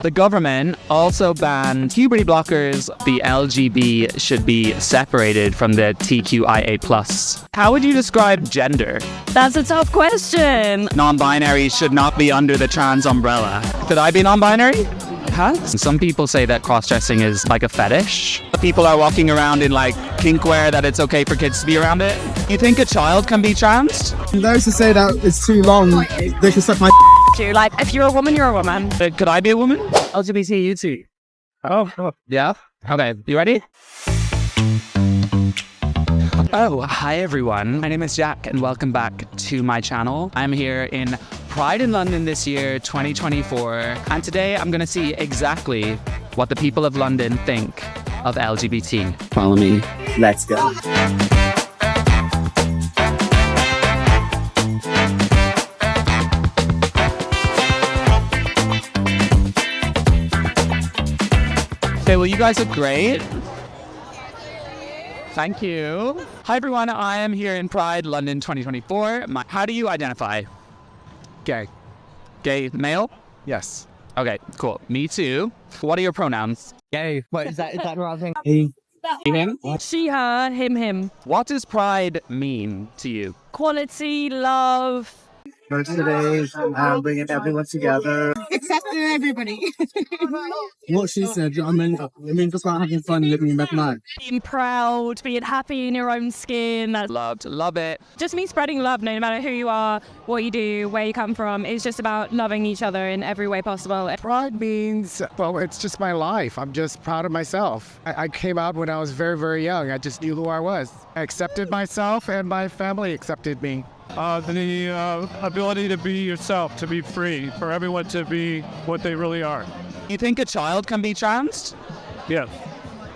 The government also banned puberty blockers. The LGB should be separated from the TQIA+. How would you describe gender? That's a tough question. Non-binary should not be under the trans umbrella. Could I be non-binary? Huh? Some people say that cross-dressing is like a fetish. People are walking around in like kink wear, that it's okay for kids to be around it. You think a child can be trans? Those who say that it's too long, they can suck my Like, if you're a woman, you're a woman. Could I be a woman? LGBT, you too. Oh, yeah? Okay, you ready? Oh, hi everyone. My name is Jack and welcome back to my channel. I'm here in Pride in London this year, 2024. And today I'm gonna see exactly what the people of London think of LGBT. Follow me. Let's go. Okay, well, you guys look great. Thank you. Hi everyone, I am here in Pride, London 2024. How do you identify? gay. Gay male? Yes. Okay, cool. Me too. What are your pronouns? Gay. What is that the right thing? Him? She, her, him. What does pride mean to you? Quality, love. Today, bringing everyone together. Accepting everybody. What she said, I mean, just about having fun living in that life. Being proud, being happy in your own skin. Loved, love it. Just me spreading love, no matter who you are, what you do, where you come from. It's just about loving each other in every way possible. Pride means, well, it's just my life. I'm just proud of myself. I came out when I was very, very young. I just knew who I was. I accepted myself and my family accepted me. The ability to be yourself, to be free, for everyone to be what they really are. You think a child can be trans? Yes.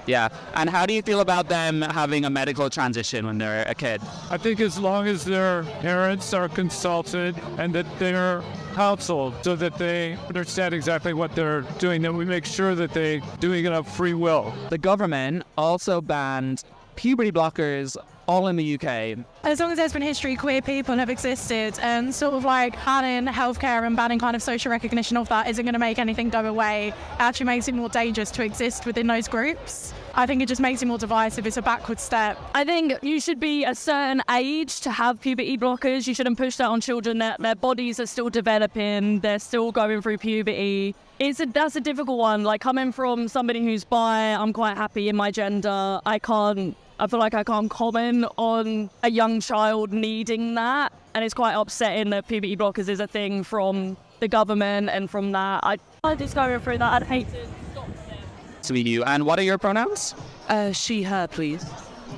Yeah. And how do you feel about them having a medical transition when they're a kid? I think as long as their parents are consulted and that they're counseled so that they understand exactly what they're doing, then we make sure that they're doing it of free will. The government also banned puberty blockers all in the UK. As long as there's been history, queer people have existed, and sort of like banning healthcare and banning kind of social recognition of that isn't going to make anything go away. It actually makes it more dangerous to exist within those groups. I think it just makes it more divisive. It's a backward step. I think you should be a certain age to have puberty blockers. You shouldn't push that on children. Their bodies are still developing. They're still going through puberty. That's a difficult one. Like, coming from somebody who's bi, I'm quite happy in my gender. I feel like I can't comment on a young child needing that. And it's quite upsetting that puberty blockers is a thing from the government and from that. I'm just going through that. I'd hate to stop them. To be you. And what are your pronouns? She, her, please.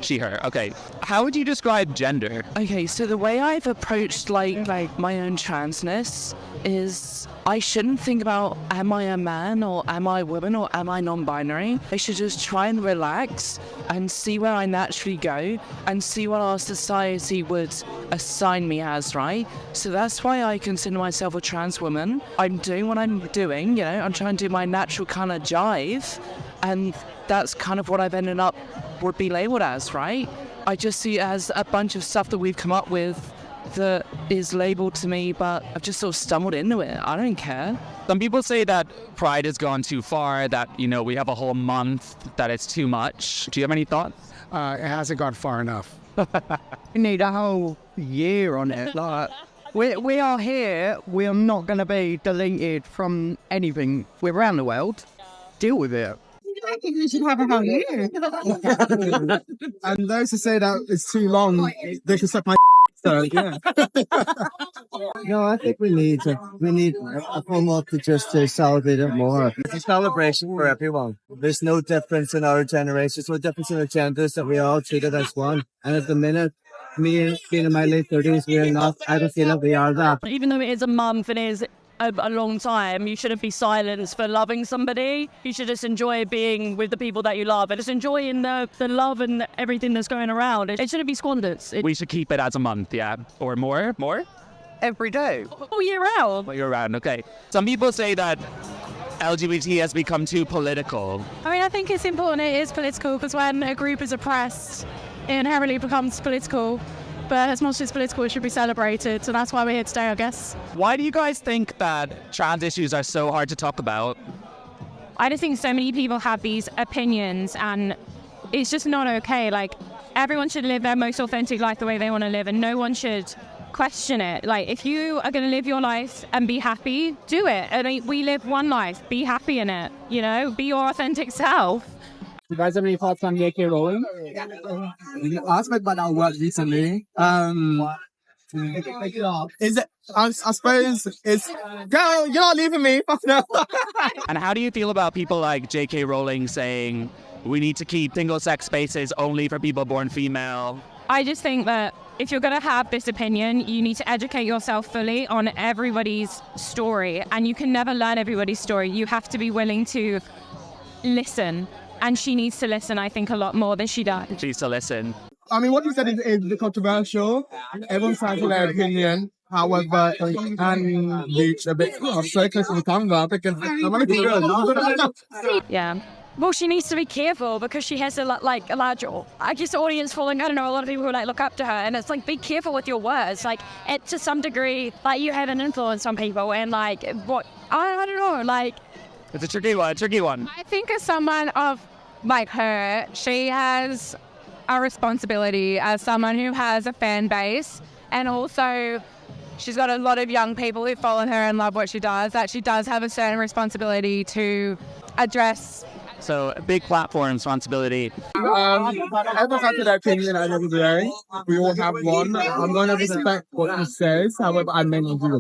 She, her. Okay. How would you describe gender? Okay, so the way I've approached like my own transness is I shouldn't think about am I a man or am I a woman or am I non-binary. I should just try and relax and see where I naturally go and see what our society would assign me as, right? So that's why I consider myself a trans woman. I'm doing what I'm doing, I'm trying to do my natural kind of jive, and that's kind of what I've ended up would be labeled as, right? I just see it as a bunch of stuff that we've come up with that is labeled to me, but I've just sort of stumbled into it. I don't care. Some people say that Pride has gone too far, that, we have a whole month, that it's too much. Do you have any thoughts? It hasn't gone far enough. We need a whole year on it. Like, we are here. We are not going to be deleted from anything. We're around the world. Deal with it. I think we should have a whole year. And those who say that it's too long, they can suck my so, yeah. No, I think we need a whole month to celebrate it more. It's a celebration for everyone. There's no difference in our generation. There's no difference in our genders, that we all treated as one. And at the minute, me being in my late 30s, I don't feel that we are that. Even though it is a month and it is a long time, you shouldn't be silenced for loving somebody. You should just enjoy being with the people that you love and just enjoying the love and everything that's going around. It shouldn't be squandered. We should keep it as a month, yeah? Or more? Every day. All year round. All year round, okay. Some people say that LGBT has become too political. I mean, I think it's important it is political, because when a group is oppressed, it inherently becomes political. But as much as it's political, it should be celebrated. So that's why we're here today, I guess. Why do you guys think that trans issues are so hard to talk about? I just think so many people have these opinions, and it's just not okay. Like, everyone should live their most authentic life the way they want to live, and no one should question it. Like, if you are going to live your life and be happy, do it. I mean, we live one life. Be happy in it, you know? Be your authentic self. You guys have any thoughts on J.K. Rowling? You asked me about our work recently. Is it? I suppose it's. Girl, you're not leaving me. Fuck no. And how do you feel about people like J.K. Rowling saying we need to keep single-sex spaces only for people born female? I just think that if you're going to have this opinion, you need to educate yourself fully on everybody's story. And you can never learn everybody's story. You have to be willing to listen. And she needs to listen, I think, a lot more than she does. She needs to listen. I mean, what you said is controversial. Everyone's trying to their opinion. However, and reach a bit of circus and tongue because I'm going to be good. Yeah. Well, she needs to be careful because she has a large, I guess, audience following. I don't know, a lot of people who look up to her, and it's like, be careful with your words. Like, to some degree, you have an influence on people, and I don't know, It's a tricky one. I think as someone of like her, she has a responsibility as someone who has a fan base, and also she's got a lot of young people who follow her and love what she does, that she does have a certain responsibility to address. So a big platform responsibility. Everyone has their opinion at the end of the day. We all have one. I'm going to respect what he says. However, I may not do it.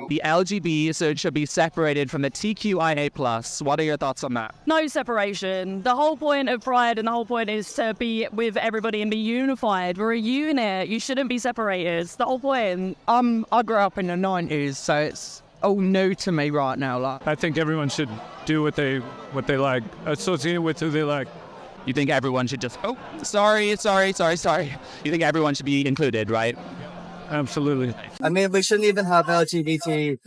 The LGBT so it should be separated from the TQIA+. What are your thoughts on that? No separation. The whole point of Pride and the whole point is to be with everybody and be unified. We're a unit. You shouldn't be separated. It's the whole point. I grew up in the 90s, so it's all new to me right now. I think everyone should do what they like, associated with who they like. You think everyone should just, sorry. You think everyone should be included, right? Absolutely. I mean, we shouldn't even have LGBT.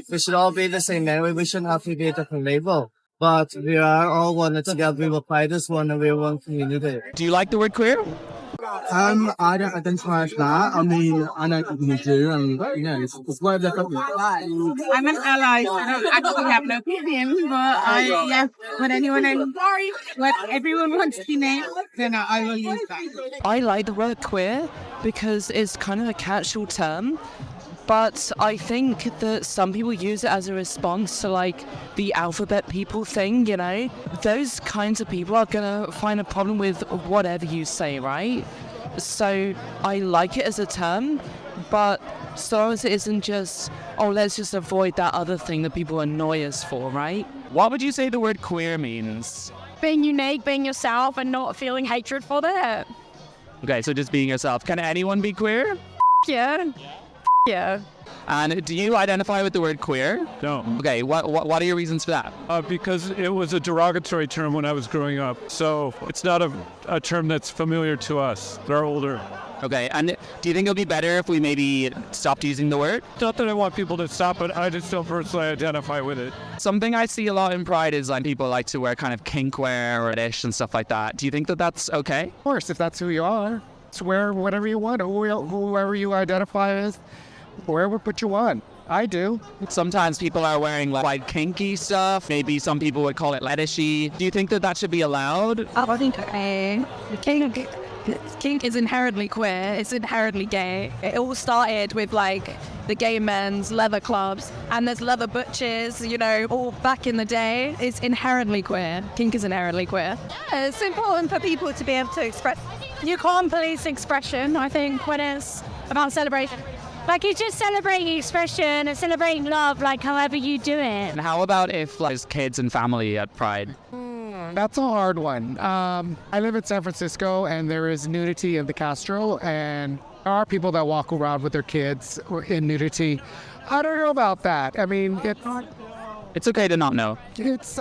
We should all be the same anyway. We shouldn't have to be a different label. But we are all one together. We will fight this one, and we are one community. Do you like the word queer? I don't identify as that. I mean, I know people do, and it's whatever they're talking about. I'm an ally. I don't actually have no opinion, but when everyone wants to be named, then I will use that. I like the word queer because it's kind of a catch-all term, but I think that some people use it as a response to the alphabet people thing, Those kinds of people are going to find a problem with whatever you say, right? So I like it as a term, but so long as it isn't just, let's just avoid that other thing that people annoy us for, right? What would you say the word queer means? Being unique, being yourself, and not feeling hatred for that. Okay, so just being yourself. Can anyone be queer? Yeah. Yeah. And do you identify with the word queer? No. Okay, what are your reasons for that? Because it was a derogatory term when I was growing up. So it's not a term that's familiar to us. They're older. Okay, and do you think it would be better if we maybe stopped using the word? Not that I want people to stop it, I just don't personally identify with it. Something I see a lot in Pride is people like to wear kind of kink wear or ish and stuff like that. Do you think that that's okay? Of course, if that's who you are, just wear whatever you want, whoever you identify as. Wherever put you on. I do. Sometimes people are wearing quite kinky stuff. Maybe some people would call it lettishy. Do you think that should be allowed? I think kink is inherently queer. It's inherently gay. It all started with the gay men's leather clubs, and there's leather butches, all back in the day. It's inherently queer. Kink is inherently queer. Yeah, it's important for people to be able to express. You can't police expression, I think, when it's about celebration. You just celebrating expression and celebrating love, however you do it. And how about if there's kids and family at Pride? That's a hard one. I live in San Francisco, and there is nudity in the Castro, and there are people that walk around with their kids in nudity. I don't know about that. I mean, it's okay to not know. It's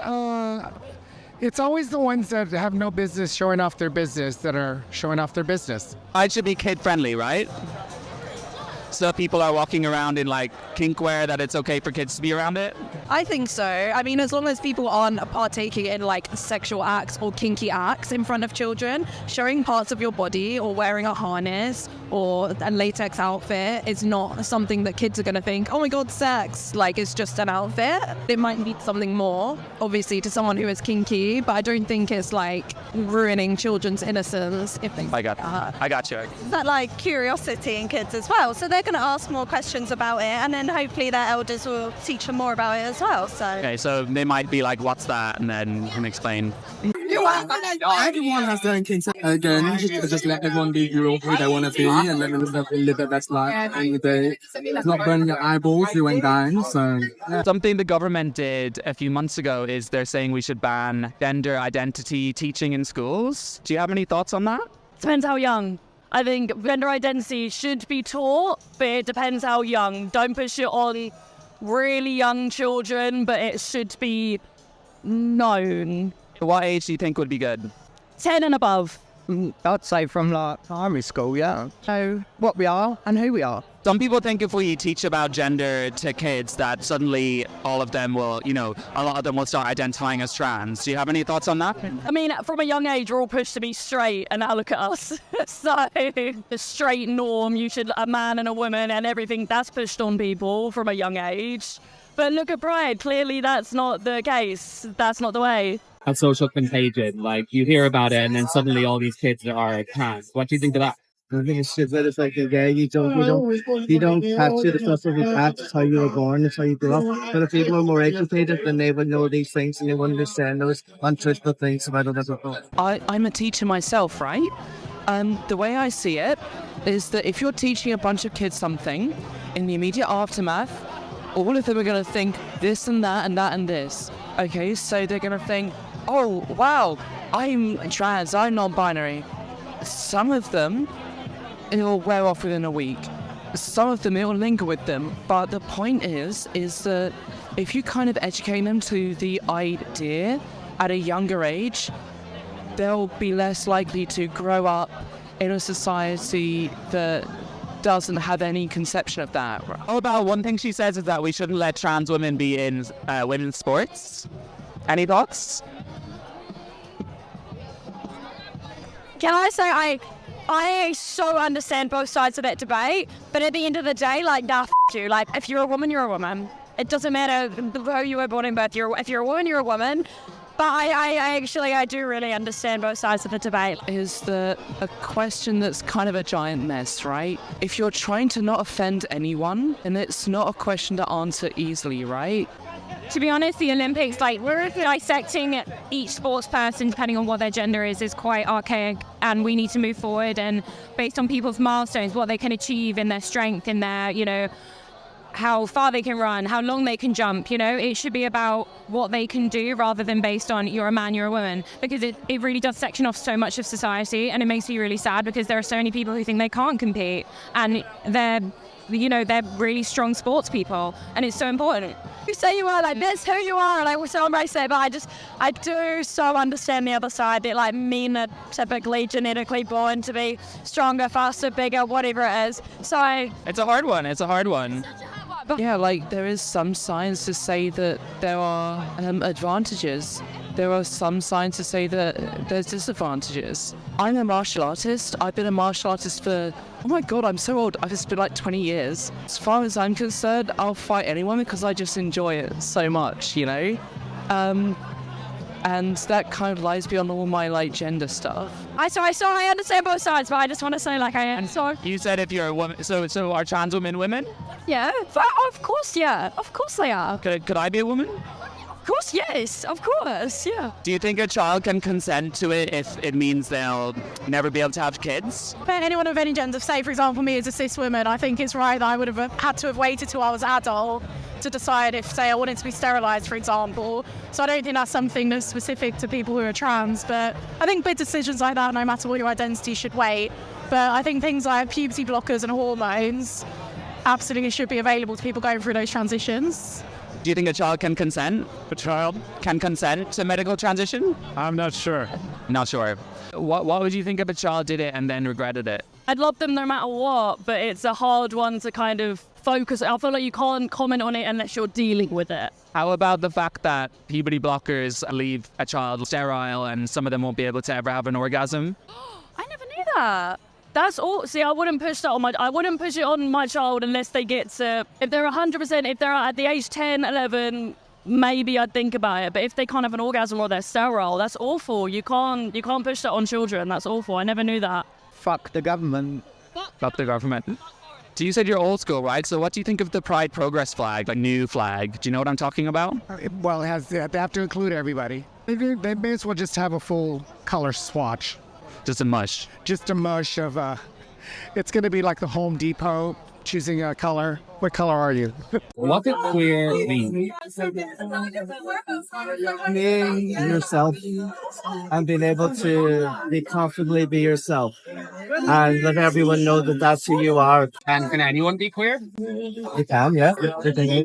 always the ones that have no business showing off their business that are showing off their business. Pride should be kid-friendly, right? So people are walking around in like kink wear, that it's okay for kids to be around it? I think so. I mean, as long as people aren't partaking in like sexual acts or kinky acts in front of children, showing parts of your body or wearing a harness or a latex outfit is not something that kids are going to think, oh my God, sex. Like, it's just an outfit. It might need something more, obviously, to someone who is kinky, but I don't think it's like ruining children's innocence if they I got you. Is that like curiosity in kids as well? So they're going to ask more questions about it, and then hopefully their elders will teach them more about it as well. So Okay, so they might be like, what's that? And then you can explain. Everyone has their own kinks. Again, just let everyone be who they want to be and let them live their best life. And it's not burning your eyeballs doing down. So yeah. Something the government did a few months ago is they're saying we should ban gender identity teaching in schools. Do you have any thoughts on that? Depends how young. I think gender identity should be taught, but it depends how young. Don't push it on really young children, but it should be known. What age do you think would be good? 10 and above. I'd say from like primary school, yeah. So what we are and who we are. Some people think if we teach about gender to kids that suddenly all of them will, a lot of them will start identifying as trans. Do you have any thoughts on that? I mean, from a young age, we're all pushed to be straight, and now look at us. So the straight norm, you should a man and a woman and everything, that's pushed on people from a young age. But look at Pride. Clearly, that's not the case. That's not the way. A social contagion, like you hear about it and then suddenly all these kids are trans. What do you think of that? I think it's shit that it's like, okay, you don't capture the stuff of your past. It's how you were born, it's how you grew up. But if people are more educated, then they would know these things and they would understand those untruthful things about other people. I'm a teacher myself, right? The way I see it is that if you're teaching a bunch of kids something, in the immediate aftermath, all of them are going to think this and that and that and this. Okay, so they're going to think, oh, wow, I'm trans, I'm non-binary. Some of them, it'll wear off within a week. Some of them, it'll linger with them. But the point is that if you kind of educate them to the idea at a younger age, they'll be less likely to grow up in a society that doesn't have any conception of that. How about one thing she says is that we shouldn't let trans women be in women's sports? Any thoughts? can I say I so understand both sides of that debate, but at the end of the day, like, nah, you. Like, if you're a woman, you're a woman. It doesn't matter who you were born in birth. If you're a woman, you're a woman. But I do really understand both sides of the debate. Is a question that's kind of a giant mess, right? If you're trying to not offend anyone, then it's not a question to answer easily, right? To be honest, the Olympics, like, we're dissecting each sports person depending on what their gender is quite archaic, and we need to move forward and based on people's milestones, what they can achieve in their strength, in their, how far they can run, how long they can jump, it should be about what they can do rather than based on you're a man, you're a woman, because it really does section off so much of society, and it makes me really sad because there are so many people who think they can't compete, and they're really strong sports people, and it's so important. You say you are, like, that's who you are, and I will so embrace it, but I do so understand the other side that, like, men are typically genetically born to be stronger, faster, bigger, whatever it is. So it's a hard one. Yeah, like, there is some science to say that there are advantages. There are some signs to say that there's disadvantages. I'm a martial artist. I've been a martial artist for, oh my God, I'm so old. It's been like 20 years. As far as I'm concerned, I'll fight anyone because I just enjoy it so much, and that kind of lies beyond all my, like, gender stuff. I understand both sides, but I just want to say, like, I am sorry. You said if you're a woman, so are trans women? Yeah, of course, yeah. Of course they are. Could I be a woman? Of course, yes. Of course, yeah. Do you think a child can consent to it if it means they'll never be able to have kids? For anyone of any gender, say, for example, me as a cis woman, I think it's right that I would have had to have waited till I was adult to decide if, say, I wanted to be sterilised, for example. So I don't think that's something that's specific to people who are trans, but I think big decisions like that, no matter what your identity, should wait. But I think things like puberty blockers and hormones absolutely should be available to people going through those transitions. Do you think a child can consent? A child? Can consent to medical transition? I'm not sure. Not sure. What would you think if a child did it and then regretted it? I'd love them no matter what, but it's a hard one to kind of focus. I feel like you can't comment on it unless you're dealing with it. How about the fact that puberty blockers leave a child sterile and some of them won't be able to ever have an orgasm? I never knew that. That's all. See, I wouldn't push that on I wouldn't push it on my child unless they get to, if they're 100%, if they're at the age 10, 11, maybe I'd think about it. But if they can't have an orgasm or they're sterile, that's awful. You can't push that on children. That's awful. I never knew that. Fuck the government. Fuck the government. So you said you're old school, right? So what do you think of the Pride Progress flag, like new flag? Do you know what I'm talking about? Well, they have to include everybody. They may as well just have a full color swatch. Just a mush. Just a mush of, it's going to be like the Home Depot choosing a color. What color are you? What did queer mean? Being yourself and being able to be comfortably be yourself and let everyone know that that's who you are. And can anyone be queer? You can, yeah.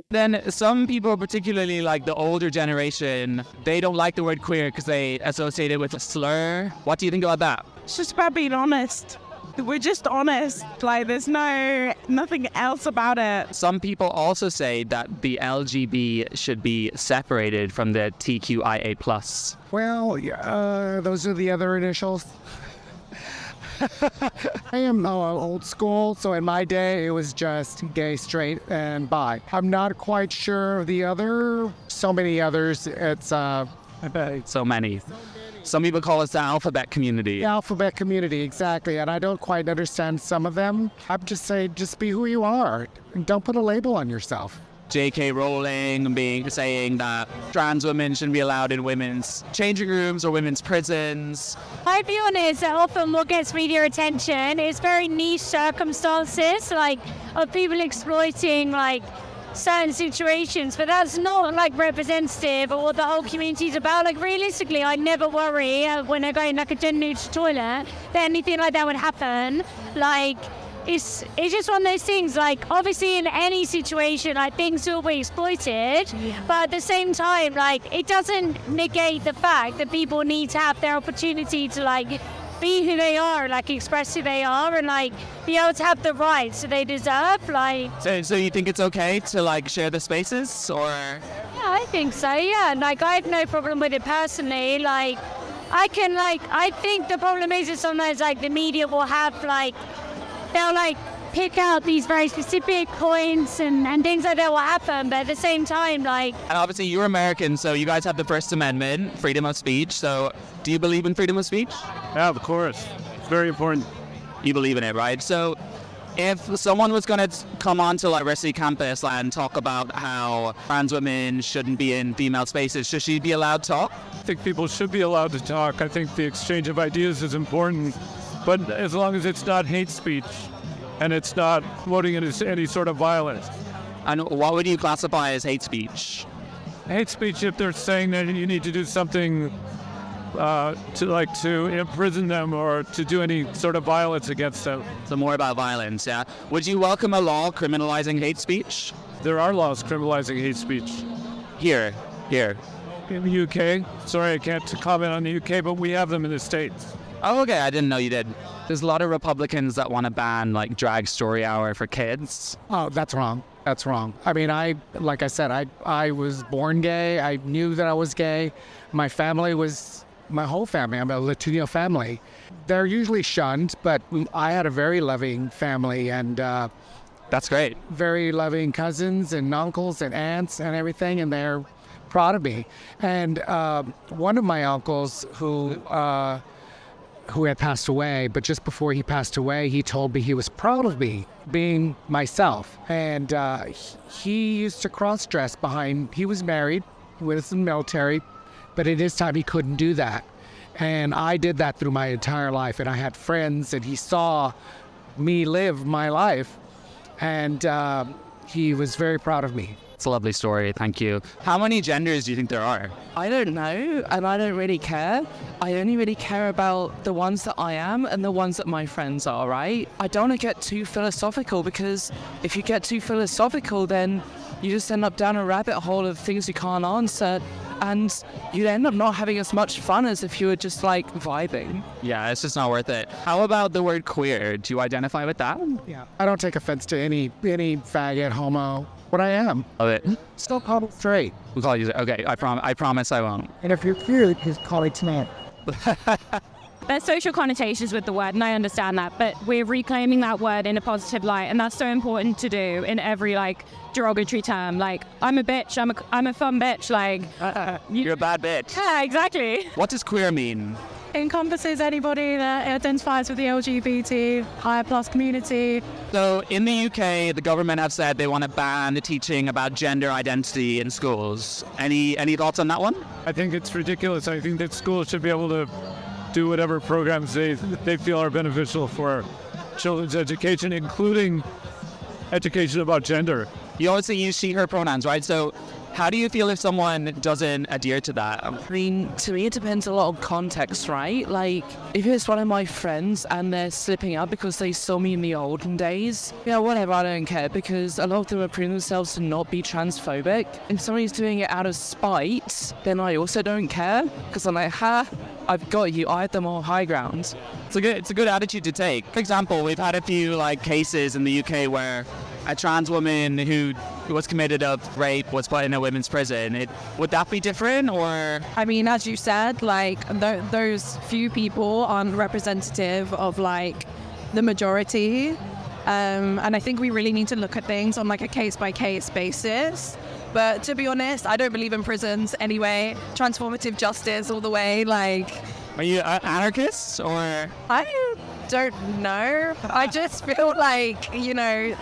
Then some people, particularly like the older generation, they don't like the word queer because they associate it with a slur. What do you think about that? It's just about being honest. We're just honest. Like, there's nothing else about it. Some people also say that the LGB should be separated from the TQIA+. Well, those are the other initials. I am old school, so in my day it was just gay, straight, and bi. I'm not quite sure of so many others. It's I bet so many. Some people call us the alphabet community. The alphabet community, exactly. And I don't quite understand some of them. I'm just saying, just be who you are. Don't put a label on yourself. J.K. Rowling saying that trans women shouldn't be allowed in women's changing rooms or women's prisons. I'll be honest, often what gets media attention is very niche circumstances, like of people exploiting like certain situations, but that's not like representative of what the whole community is about. Like realistically, I never worry when I go in like a gender neutral toilet that anything like that would happen. Like it's just one of those things. Like obviously in any situation, like things will be exploited, but at the same time, like it doesn't negate the fact that people need to have their opportunity to like be who they are, like express who they are, and like be able to have the rights that they deserve. Like, so you think it's okay to like share the spaces, or? Yeah, I think so. Yeah, like I have no problem with it personally. Like, I think the problem is that sometimes like the media will have like they'll like pick out these very specific points and things like that will happen, but at the same time, like... And obviously you're American, so you guys have the First Amendment, freedom of speech, so do you believe in freedom of speech? Yeah, of course. It's very important. You believe in it, right? So if someone was going to come onto like University campus and talk about how trans women shouldn't be in female spaces, should she be allowed to talk? I think people should be allowed to talk. I think the exchange of ideas is important, but as long as it's not hate speech, and it's not promoting any sort of violence. And what would you classify as hate speech? Hate speech, if they're saying that you need to do something to imprison them or to do any sort of violence against them. So more about violence, yeah. Would you welcome a law criminalizing hate speech? There are laws criminalizing hate speech. Here. In the UK. Sorry, I can't comment on the UK, but we have them in the States. Oh, okay, I didn't know you did. There's a lot of Republicans that want to ban like drag story hour for kids. Oh, that's wrong. That's wrong. I mean, like I said, I was born gay. I knew that I was gay. My whole family, I'm a Latino family. They're usually shunned, but I had a very loving family, and that's great. Very loving cousins and uncles and aunts and everything, and they're proud of me. And one of my uncles who had passed away, but just before he passed away, he told me he was proud of me being myself. And he used to cross-dress he was married, he was in the military, but in his time he couldn't do that. And I did that through my entire life, and I had friends, and he saw me live my life, and he was very proud of me. It's a lovely story, thank you. How many genders do you think there are? I don't know, and I don't really care. I only really care about the ones that I am and the ones that my friends are, right? I don't want to get too philosophical, because if you get too philosophical, then you just end up down a rabbit hole of things you can't answer. and you'd end up not having as much fun as if you were just like vibing. Yeah, it's just not worth it. How about the word queer? Do you identify with that? Yeah, I don't take offense to any faggot, homo. What I am. Love it. Still call it straight. We'll call you. Okay, I promise I won't. And if you're cute, just call it tonight. There's social connotations with the word, and I understand that, but we're reclaiming that word in a positive light, and that's so important to do in every like derogatory term. Like, I'm a bitch, I'm a fun bitch. Like, you're a bad bitch. Yeah, exactly. What does queer mean? Encompasses anybody that identifies with the LGBT higher plus community. So in the UK, the government have said they want to ban the teaching about gender identity in schools. Any thoughts on that one? I think it's ridiculous. I think that schools should be able to do whatever programs they feel are beneficial for children's education, including education about gender. You obviously use she, her pronouns, right? So how do you feel if someone doesn't adhere to that? I mean, to me, it depends a lot on context, right? Like, if it's one of my friends and they're slipping up because they saw me in the olden days, yeah, whatever, I don't care, because a lot of them are proving themselves to not be transphobic. If somebody's doing it out of spite, then I also don't care, because I'm like, ha, I've got you, I have the more high ground. It's a good attitude to take. For example, we've had a few like cases in the UK where a trans woman who was committed of rape was put in a women's prison. Would that be different, or? I mean, as you said, like those few people aren't representative of like the majority. And I think we really need to look at things on like a case-by-case basis. But to be honest, I don't believe in prisons anyway. Transformative justice all the way, like... Are you anarchists, or? I don't know. I just feel like, you know,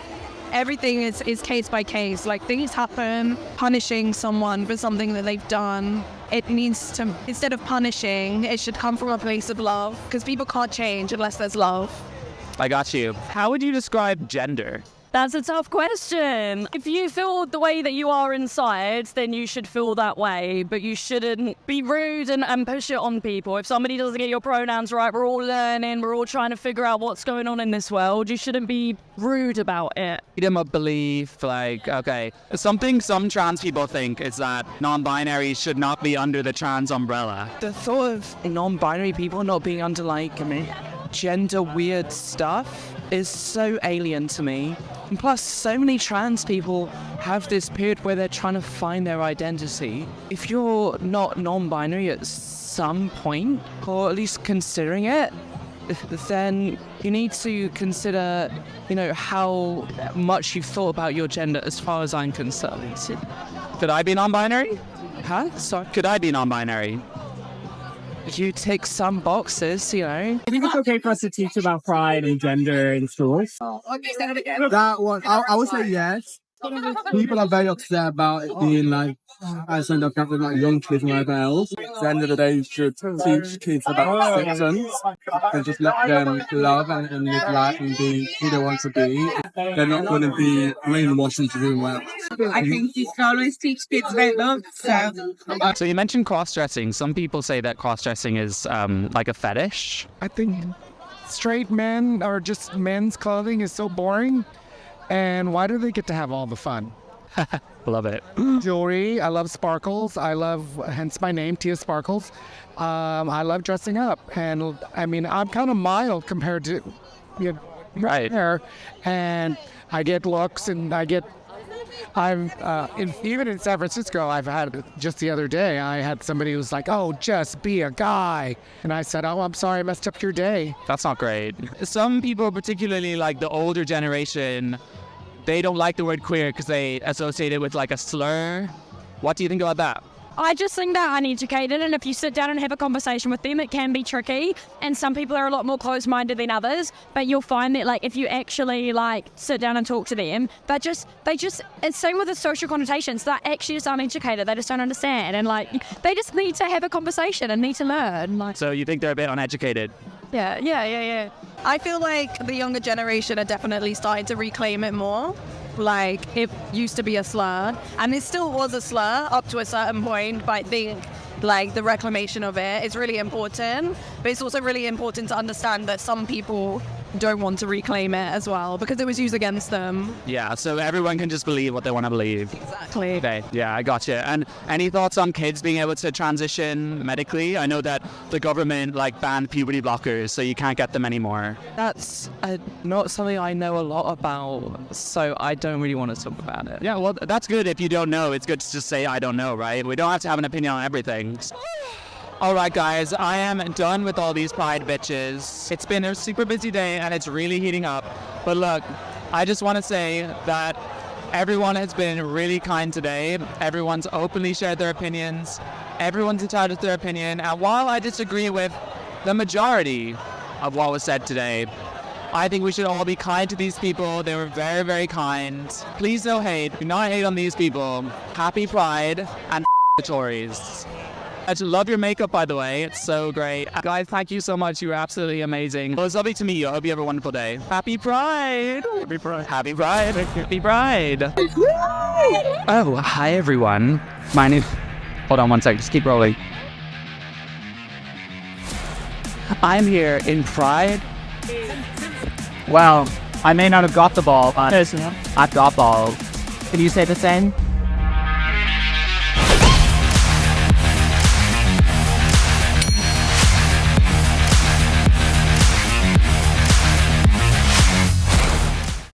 everything is case by case. Like, things happen. Punishing someone for something that they've done, it needs to, instead of punishing, it should come from a place of love, because people can't change unless there's love. I got you. How would you describe gender? That's a tough question. If you feel the way that you are inside, then you should feel that way, but you shouldn't be rude and push it on people. If somebody doesn't get your pronouns right, we're all learning, we're all trying to figure out what's going on in this world. You shouldn't be rude about it. Freedom of belief, like, okay. Something some trans people think is that non-binary should not be under the trans umbrella. The thought of non-binary people not being under, like, gender weird stuff is so alien to me. And plus, so many trans people have this period where they're trying to find their identity. If you're not non-binary at some point, or at least considering it, then you need to consider, you know, how much you've thought about your gender as far as I'm concerned. Could I be non-binary? Huh? Sorry? Could I be non-binary? You tick some boxes, you know. I think it's okay for us to teach about pride and gender in schools. That one, I would say yes. People are very upset about it being like, as end up having like young kids and whatever else. At the end of the day, you should teach kids about acceptance and just let them love and live life and be who they want to be. They're not going to be brainwashed into doing well. I think you should always teach kids about love. So you mentioned cross-dressing. Some people say that cross-dressing is like a fetish. I think straight men or just men's clothing is so boring. And why do they get to have all the fun? Love it. Jewelry. I love sparkles. Hence my name, Tia Sparkles. I love dressing up. And I mean, I'm kind of mild compared to, you know, right there. And I get looks and even in San Francisco, I've had, just the other day, I had somebody who's like, oh, just be a guy. And I said, oh, I'm sorry, I messed up your day. That's not great. Some people, particularly like the older generation, they don't like the word queer because they associate it with like a slur. What do you think about that? I just think they're uneducated, and if you sit down and have a conversation with them, it can be tricky, and some people are a lot more closed-minded than others, but you'll find that, like, if you actually, like, sit down and talk to them, it's same with the social connotations, they're actually just uneducated, they just don't understand, and, like, they just need to have a conversation and need to learn. Like. So you think they're a bit uneducated? Yeah. I feel like the younger generation are definitely starting to reclaim it more. Like, it used to be a slur, and it still was a slur up to a certain point, but I think, like, the reclamation of it is really important. But it's also really important to understand that some people don't want to reclaim it as well because it was used against them. Yeah, so everyone can just believe what they want to believe. Exactly. Okay, yeah, I gotcha. And any thoughts on kids being able to transition medically? I know that the government like banned puberty blockers, so you can't get them anymore. That's not something I know a lot about, so I don't really want to talk about it. Yeah, well, that's good. If you don't know, it's good to just say I don't know, right? We don't have to have an opinion on everything. All right, guys, I am done with all these pride bitches. It's been a super busy day and it's really heating up. But look, I just want to say that everyone has been really kind today. Everyone's openly shared their opinions. Everyone's entitled to their opinion. And while I disagree with the majority of what was said today, I think we should all be kind to these people. They were very, very kind. Please don't hate. Do not hate on these people. Happy Pride and the Tories. I just love your makeup, by the way. It's so great. Guys, thank you so much. You were absolutely amazing. Well, it's lovely to meet you. I hope you have a wonderful day. Happy Pride. Happy Pride. Happy Pride. Happy Pride. Oh, hi, everyone. My name... Hold on one second. Just keep rolling. I'm here in Pride. Well, I may not have got the ball, but I've got balls. Can you say the same?